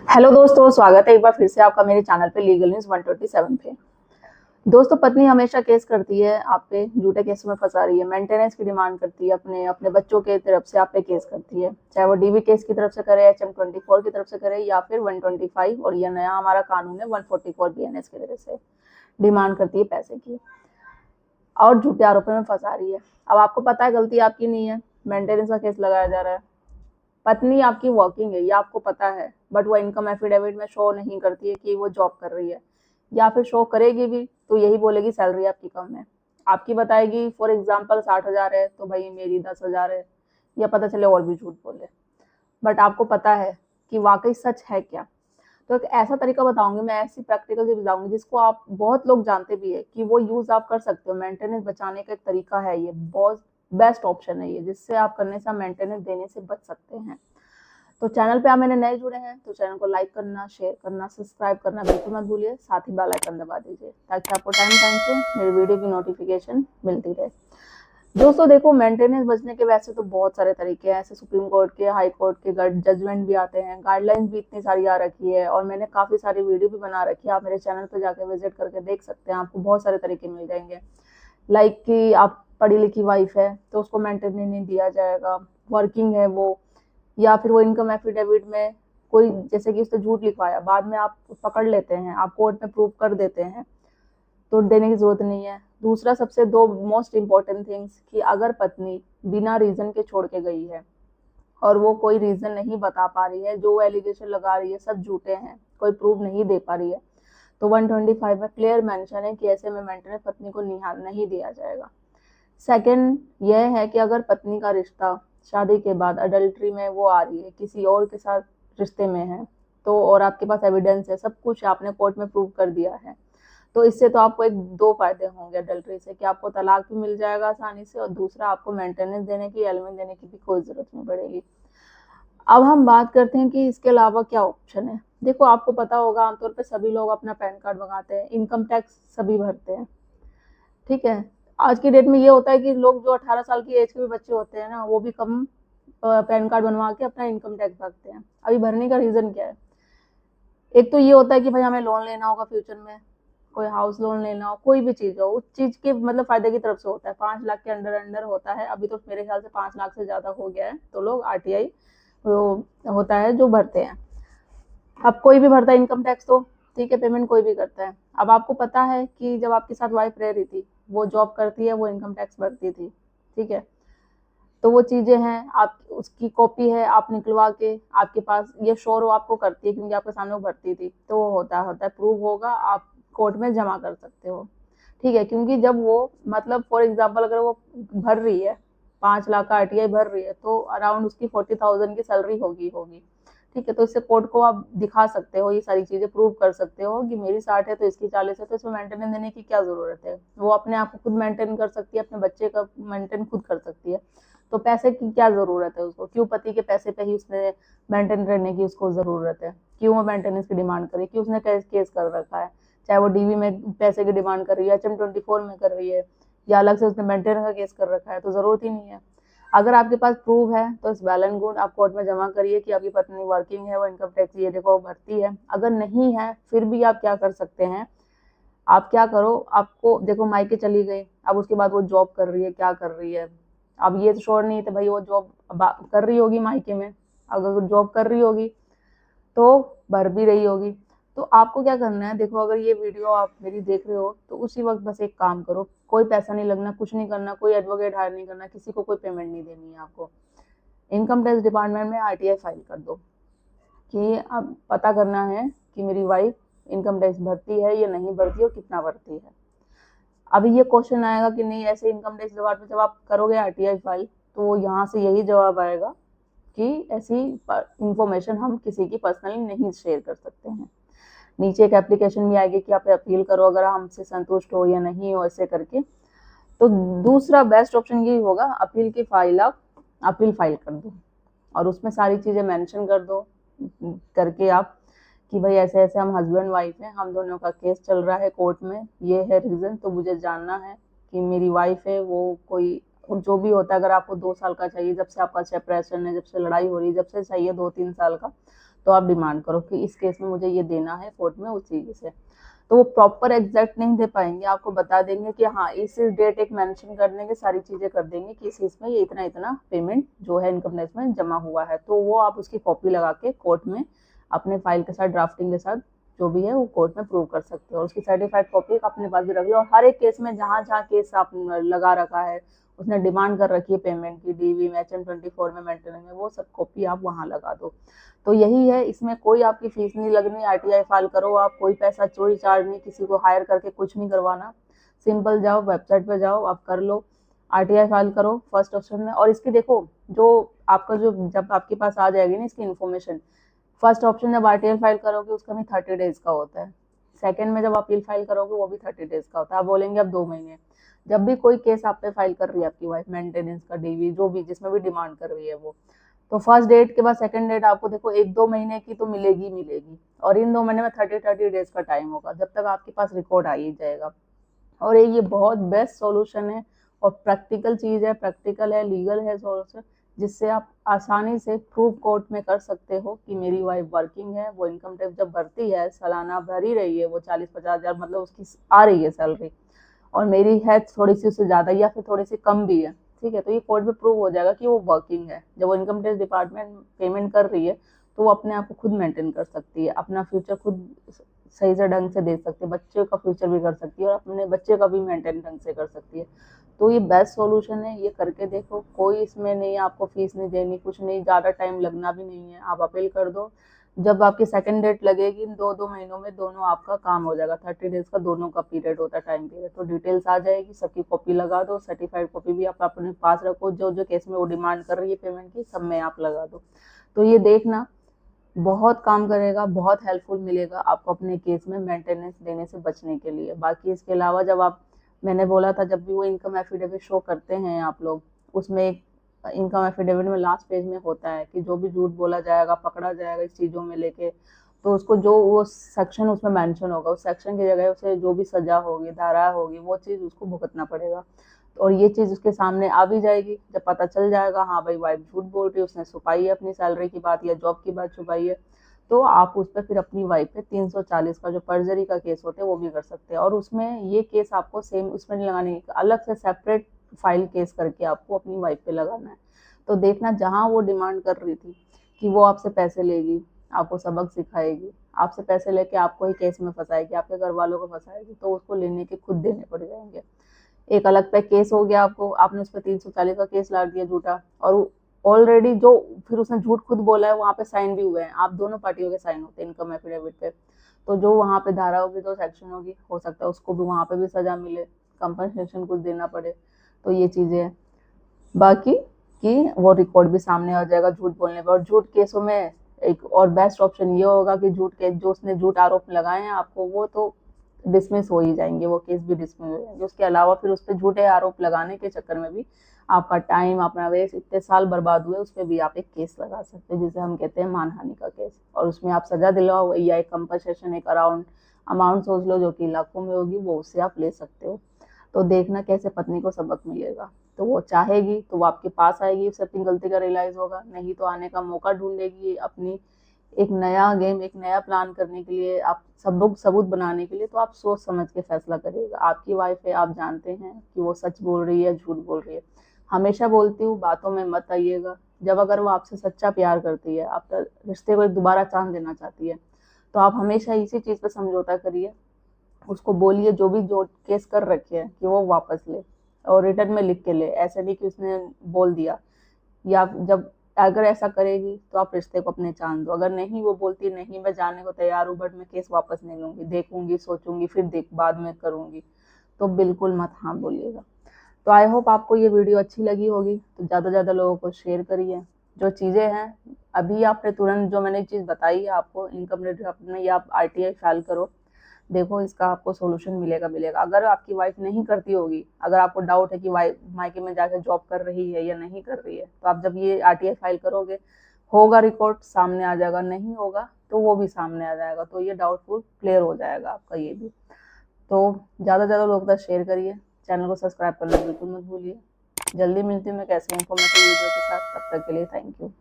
Hello दोस्तों, स्वागत है एक बार फिर से आपका मेरे चैनल पे लीगल न्यूज 127 पे। दोस्तों, पत्नी हमेशा केस करती है, आप पे झूठे केस में फंसा रही है, मेंटेनेंस की डिमांड करती है, अपने अपने बच्चों के तरफ से आप पे केस करती है, चाहे वो डीवी केस की तरफ से करे, HM24 की तरफ से करे या फिर 125 और ये नया हमारा कानून है 144 BNS की तरफ से डिमांड करती है पैसे की और झूठे आरोपों में फंसा रही है। अब आपको पता है गलती आपकी नहीं है, मेंटेनेंस का केस लगाया जा रहा है। पत्नी आपकी वर्किंग है, ये आपको पता है, बट वो इनकम एफिडेविट में शो नहीं करती है कि वो जॉब कर रही है, या फिर शो करेगी भी तो यही बोलेगी सैलरी आपकी कम है। आपकी बताएगी फॉर एग्जाम्पल 60,000 है तो भाई मेरी 10,000 है, या पता चले और भी झूठ बोले, बट आपको पता है कि वाकई सच है क्या। तो एक ऐसा तरीका बताऊंगी मैं, ऐसी प्रैक्टिकल चीज बताऊंगी जिसको आप बहुत लोग जानते भी है कि वो यूज आप कर सकते हो। मेंटेनेंस बचाने का एक तरीका है, ये बहुत बेस्ट ऑप्शन है ये, जिससे आप करने से मेंटेनेंस देने से बच सकते हैं। तो चैनल पे आप मेरे नए जुड़े हैं तो चैनल को लाइक करना, शेयर करना, सब्सक्राइब करना बिल्कुल मत भूलिए, साथ ही बेल आइकन दबा दीजिए ताकि आपको टाइम टाइम से मेरी वीडियो की नोटिफिकेशन मिलती रहे। दोस्तों देखो, मेंटेनेंस बचने के वैसे तो बहुत सारे तरीके हैं, ऐसे सुप्रीम कोर्ट के, हाई कोर्ट के जजमेंट भी आते हैं, गाइडलाइंस भी इतनी सारी आ रखी है और मैंने काफी सारी वीडियो भी बना रखी है, आप मेरे चैनल पर जाकर विजिट करके देख सकते हैं, आपको बहुत सारे तरीके मिल जाएंगे। लाइक कि आप पढ़ी लिखी वाइफ है तो उसको मेंटेनेंस नहीं दिया जाएगा, वर्किंग है वो, या फिर वो इनकम एफिडेविट में कोई जैसे कि उसने झूठ लिखवाया, बाद में आप पकड़ लेते हैं, आप कोर्ट में प्रूव कर देते हैं तो देने की जरूरत नहीं है। दूसरा, सबसे दो मोस्ट इम्पोर्टेंट थिंग्स कि अगर पत्नी बिना रीजन के छोड़ के गई है और वो कोई रीजन नहीं बता पा रही है, जो एलिगेशन लगा रही है सब झूठे हैं, कोई प्रूफ नहीं दे पा रही है, तो 125 में क्लियर मेंशन है कि ऐसे में मेंटेनेंस पत्नी को नहीं दिया जाएगा। सेकंड यह है कि अगर पत्नी का रिश्ता शादी के बाद अडल्ट्री में वो आ रही है, किसी और के साथ रिश्ते में है, तो और आपके पास एविडेंस है, सब कुछ आपने कोर्ट में प्रूव कर दिया है, तो इससे तो आपको एक दो फायदे होंगे अडल्ट्री से, कि आपको तलाक भी मिल जाएगा आसानी से और दूसरा आपको मेंटेनेंस देने की, एलिमेंट देने की भी कोई जरूरत नहीं पड़ेगी। अब हम बात करते हैं कि इसके अलावा क्या ऑप्शन है। देखो, आपको पता होगा आमतौर पर सभी लोग अपना पैन कार्ड मंगाते हैं, इनकम टैक्स सभी भरते हैं, ठीक है। आज की डेट में ये होता है कि लोग जो 18 साल की एज के भी बच्चे होते हैं ना, वो भी कम पैन कार्ड बनवा के अपना इनकम टैक्स भरते हैं। अभी भरने का रीजन क्या है? एक तो ये होता है कि भाई हमें लोन लेना होगा फ्यूचर में, कोई हाउस लोन लेना हो, कोई भी चीज हो, उस चीज के मतलब फायदे की तरफ से होता है, 5 लाख के अंडर अंडर होता है। अभी तो मेरे ख्याल से 5 लाख से ज्यादा हो गया है, तो लोग RTI होता है जो भरते हैं। अब कोई भी भरता है इनकम टैक्स, तो ठीक है, पेमेंट कोई भी करता है। अब आपको पता है कि जब आपके साथ वाइफ रह रही थी, वो जॉब करती है, वो इनकम टैक्स भरती थी, ठीक है। तो वो चीजें हैं, आप उसकी कॉपी है, आप निकलवा के आपके पास ये श्योर हो आपको करती है क्योंकि आपके सामने वो भरती थी, तो वो होता है प्रूव होगा, आप कोर्ट में जमा कर सकते हो, ठीक है। क्योंकि जब वो मतलब फॉर एग्जाम्पल अगर वो भर रही है 5 लाख का RTI भर रही है, तो अराउंड उसकी 40,000 की सैलरी होगी, ठीक है। तो इससे कोर्ट को आप दिखा सकते हो, ये सारी चीजें प्रूव कर सकते हो कि मेरी 60 है तो इसकी 40 है, तो इसमें मेंटेनेंस देने की क्या जरूरत है, वो अपने आप को खुद मेंटेन कर सकती है, अपने बच्चे का मेंटेन खुद कर सकती है, तो पैसे की क्या जरूरत है उसको, क्यों पति के पैसे पे ही उसने मेंटेन करने की उसको जरूरत है, क्यों वो मेंटेनेंस की डिमांड करे, क्यों उसने केस कर रखा है, चाहे वो डीवी में पैसे की डिमांड कर रही है, HM24 में कर रही है, या अलग से उसने मेंटेन का केस कर रखा है, तो जरूरत ही नहीं है। अगर आपके पास प्रूफ है तो इस वेल एंड गुड, आप कोर्ट में जमा करिए कि आपकी पत्नी वर्किंग है, वो इनकम टैक्स ये देखो भरती है। अगर नहीं है फिर भी आप क्या कर सकते हैं, आप क्या करो, आपको देखो मायके चली गई, अब उसके बाद वो जॉब कर रही है, क्या कर रही है, अब ये तो श्योर नहीं है भाई वो जॉब कर रही होगी मायके में, अगर जॉब कर रही होगी तो भर भी रही होगी। तो आपको क्या करना है, देखो अगर ये वीडियो आप मेरी देख रहे हो तो उसी वक्त बस एक काम करो, कोई पैसा नहीं लगना, कुछ नहीं करना, कोई एडवोकेट हायर नहीं करना, किसी को कोई पेमेंट नहीं देनी है आपको, इनकम टैक्स डिपार्टमेंट में RTI फाइल कर दो कि अब पता करना है कि मेरी वाइफ इनकम टैक्स भरती है या नहीं भरती है और कितना भरती है। अभी ये क्वेश्चन आएगा कि नहीं, ऐसे इनकम टैक्स डिपार्टमेंट जब आप करोगे RTI फाइल, तो यहाँ से यही जवाब आएगा कि ऐसी इंफॉर्मेशन हम किसी की पर्सनली नहीं शेयर कर सकते हैं। नीचे एक एप्लीकेशन भी आएगी कि आप अपील करो अगर हमसे संतुष्ट हो या नहीं हो, ऐसे करके। तो दूसरा बेस्ट ऑप्शन ये होगा, अपील की फाइल आप अपील फाइल कर दो और उसमें सारी चीजें मेंशन कर दो करके आप कि भाई ऐसे ऐसे हम हस्बैंड वाइफ हैं, हम दोनों का केस चल रहा है कोर्ट में, ये है रीजन, तो मुझे जानना है कि मेरी वाइफ है वो कोई जो भी होता है, अगर आपको 2 साल का चाहिए, जब से आपका सेपरेशन है, जब से लड़ाई हो रही है, जब से चाहिए 2-3 साल का, तो आप डिमांड करो कि इस केस में मुझे ये देना है कोर्ट में उस चीज़ से। तो वो प्रॉपर एग्जैक्ट नहीं दे पाएंगे, आपको बता देंगे कि हाँ इस डेट एक मेंशन कर देंगे, सारी चीज़ें कर देंगे कि इस इसमें ये इतना इतना पेमेंट जो है इनकम टैक्स में जमा हुआ है। तो वो आप उसकी कॉपी लगा के कोर्ट में अपने फाइल के साथ ड्राफ्टिंग के साथ जो भी है वो कोर्ट में प्रूव कर सकते हो, और उसकी सर्टिफाइड कॉपी अपने पास भी रख लो। और हर एक केस में जहाँ जहाँ केस आप लगा रखा है, उसने डिमांड कर रखी है पेमेंट की, डीवी में, HM24 में, मेंटेनेंस में, वो सब कॉपी आप वहाँ लगा दो। तो यही है, इसमें कोई आपकी फीस नहीं लगनी। RTI फाइल करो आप, कोई पैसा चोरी चार्ज नहीं, किसी को हायर करके कुछ नहीं करवाना। सिंपल जाओ वेबसाइट पे जाओ, आप कर लो, RTI फाइल करो फर्स्ट ऑप्शन में। और इसकी देखो जो आपका जो जब आपके पास आ जाएगी ना इसकी इन्फॉर्मेशन, फर्स्ट ऑप्शन जब RTI फाइल करोगे उसका भी 30 डेज का होता है। सेकंड में जब अपील फाइल करोगे वो भी 30 डेज का होता है। आप बोलेंगे अब 2 महीने। जब भी कोई केस आप पे फाइल कर रही है आपकी वाइफ, मेंटेनेंस का, डीवी, जो भी जिसमें भी डिमांड कर रही है वो, तो फर्स्ट डेट के बाद सेकंड डेट आपको देखो 1-2 महीने की तो मिलेगी मिलेगी, और इन 2 महीने में 30 डेज का टाइम होगा जब तक आपके पास रिकॉर्ड आ ही जाएगा। और ये बहुत बेस्ट सॉल्यूशन है और प्रैक्टिकल चीज़ है, प्रैक्टिकल है, लीगल है सॉल्यूशन, जिससे आप आसानी से प्रूव कोर्ट में कर सकते हो कि मेरी वाइफ वर्किंग है, वो इनकम टैक्स जब भरती है, सालाना भर ही रही है, वो 40-50 हज़ार मतलब उसकी आ रही है सैलरी, और मेरी है थोड़ी सी उससे ज़्यादा या फिर थोड़ी सी कम भी है, ठीक है, तो ये कोर्ट में प्रूव हो जाएगा कि वो वर्किंग है। जब वो इनकम टैक्स डिपार्टमेंट पेमेंट कर रही है तो वो अपने आप को खुद मेंटेन कर सकती है, अपना फ्यूचर खुद सही से ढंग से दे सकती है, बच्चे का फ्यूचर भी कर सकती है और अपने बच्चे का भी मेंटेन ढंग से कर सकती है। तो ये बेस्ट सॉल्यूशन है, ये करके देखो, कोई इसमें नहीं, आपको फीस नहीं देनी, कुछ नहीं, ज़्यादा टाइम लगना भी नहीं है। आप अपील कर दो, जब आपकी सेकंड डेट लगेगी इन 2-2 महीनों में दोनों आपका काम हो जाएगा। 30 डेज का दोनों का पीरियड होता है, टाइम पीरियड। तो डिटेल्स आ जाएगी, सबकी कॉपी लगा दो, सर्टिफाइड कॉपी भी आप अपने पास रखो, जो जो केस में वो डिमांड कर रही है पेमेंट की, सब में आप लगा दो। तो ये देखना बहुत काम करेगा, बहुत हेल्पफुल मिलेगा आपको अपने केस में मेंटेनेंस देने से बचने के लिए। बाकी इसके अलावा जब आप, मैंने बोला था जब भी वो इनकम एफिडेविट शो करते हैं आप लोग, उसमें एक इनकम एफिडेविट में लास्ट पेज में होता है कि जो भी झूठ बोला जाएगा, पकड़ा जाएगा इस चीज़ों में लेके, तो उसको जो वो सेक्शन उसमें मेंशन होगा, उस सेक्शन की जगह उसे जो भी सजा होगी, धारा होगी, वो चीज़ उसको भुगतना पड़ेगा। और ये चीज़ उसके सामने आ भी जाएगी जब पता चल जाएगा हाँ भाई वाइफ झूठ बोल रही है, उसने छुपाई है अपनी सैलरी की बात या जॉब की बात छुपाई है, तो आप उस पर फिर अपनी वाइफ पे 340 का जो पर्जरी का केस होता है वो भी कर सकते हैं। और उसमें ये केस आपको सेम उसमें नहीं लगाने, अलग से सेपरेट फाइल केस करके आपको अपनी वाइफ पे लगाना है। तो देखना जहाँ वो डिमांड कर रही थी कि वो आपसे पैसे लेगी, आपको सबक सिखाएगी, आपसे पैसे लेके आपको ही केस में फंसाएगी, आपके घर वालों को फंसाएगी, तो उसको लेने के खुद देने पड़ जाएंगे। एक अलग पे केस हो गया, आपको आपने उस पर 340 का केस ला दिया झूठा, और ऑलरेडी जो फिर उसने झूठ खुद बोला है वहाँ पे साइन भी हुए हैं, आप दोनों पार्टियों के साइन होते हैं इनकम एफिडेविट पे, तो जो वहाँ पे धारा होगी, जो सेक्शन होगी, हो सकता है उसको भी वहाँ पे भी सजा मिले, कंपनसेशन कुछ देना पड़े। तो ये चीज़ें हैं बाकी कि वो रिकॉर्ड भी सामने आ जाएगा झूठ बोलने पर। और झूठ केसों में एक और बेस्ट ऑप्शन ये होगा कि झूठ केस जो उसने झूठ आरोप लगाए हैं आपको, वो तो डिसमिस हो ही जाएंगे, वो केस भी डिसमिस हो जाएंगे। उसके अलावा फिर उस पर झूठे आरोप लगाने के चक्कर में भी आपका टाइम, अपना वेस्ट, इतने साल बर्बाद हुए, उस पर भी आप एक केस लगा सकते हैं जिसे हम कहते हैं मानहानि का केस, और उसमें आप सजा दिलाओ या एक कंपनसेशन, एक अमाउंट सोच लो जो कि लाखों में होगी, वो उससे आप ले सकते हो। तो देखना कैसे पत्नी को सबक मिलेगा। तो वो चाहेगी तो वो आपके पास आएगी, उसे अपनी गलती का रियलाइज होगा, नहीं तो आने का मौका ढूंढेगी अपनी एक नया गेम, एक नया प्लान करने के लिए, आप सबूत बनाने के लिए। तो आप सोच समझ के फैसला करिएगा। आपकी वाइफ है, आप जानते हैं कि वो सच बोल रही है, झूठ बोल रही है। हमेशा बोलती हूँ बातों में मत आइएगा। जब अगर वो आपसे सच्चा प्यार करती है, आपका रिश्ते को एक दोबारा चांस देना चाहती है, तो आप हमेशा इसी चीज़ पे समझौता करिए, उसको बोलिए जो भी जो केस कर रखे हैं कि वो वापस ले, और रिटर्न में लिख के ले, ऐसे नहीं कि उसने बोल दिया। या जब अगर ऐसा करेगी तो आप रिश्ते को अपने चांस दो। अगर नहीं, वो बोलती नहीं मैं जाने को तैयार हूँ बट मैं केस वापस नहीं लूँगी, देखूंगी, सोचूंगी, फिर बाद में करूँगी, तो बिल्कुल मत हाँ बोलिएगा। तो आई होप आपको ये वीडियो अच्छी लगी होगी, तो ज़्यादा से ज़्यादा लोगों को शेयर करिए। जो चीज़ें हैं अभी आपने तुरंत जो मैंने चीज़ बताई है आपको इनकम रिटर्न में, या आप RTI फाइल करो, देखो इसका आपको सोल्यूशन मिलेगा। अगर आपकी वाइफ नहीं करती होगी, अगर आपको डाउट है कि वाइफ मायके में जाकर जॉब कर रही है या नहीं कर रही है, तो आप जब ये RTI फाइल करोगे, होगा रिकॉर्ड सामने आ जाएगा, नहीं होगा तो वो भी सामने आ जाएगा, तो ये डाउटफुल क्लियर हो जाएगा आपका ये भी। तो ज़्यादा से ज़्यादा लोग तक शेयर करिए, चैनल को सब्सक्राइब करना बिल्कुल मत भूलिए। जल्दी मिलती हूँ मैं कैसे इन्फॉर्मेटिव वीडियो के साथ, तब तक के लिए थैंक यू।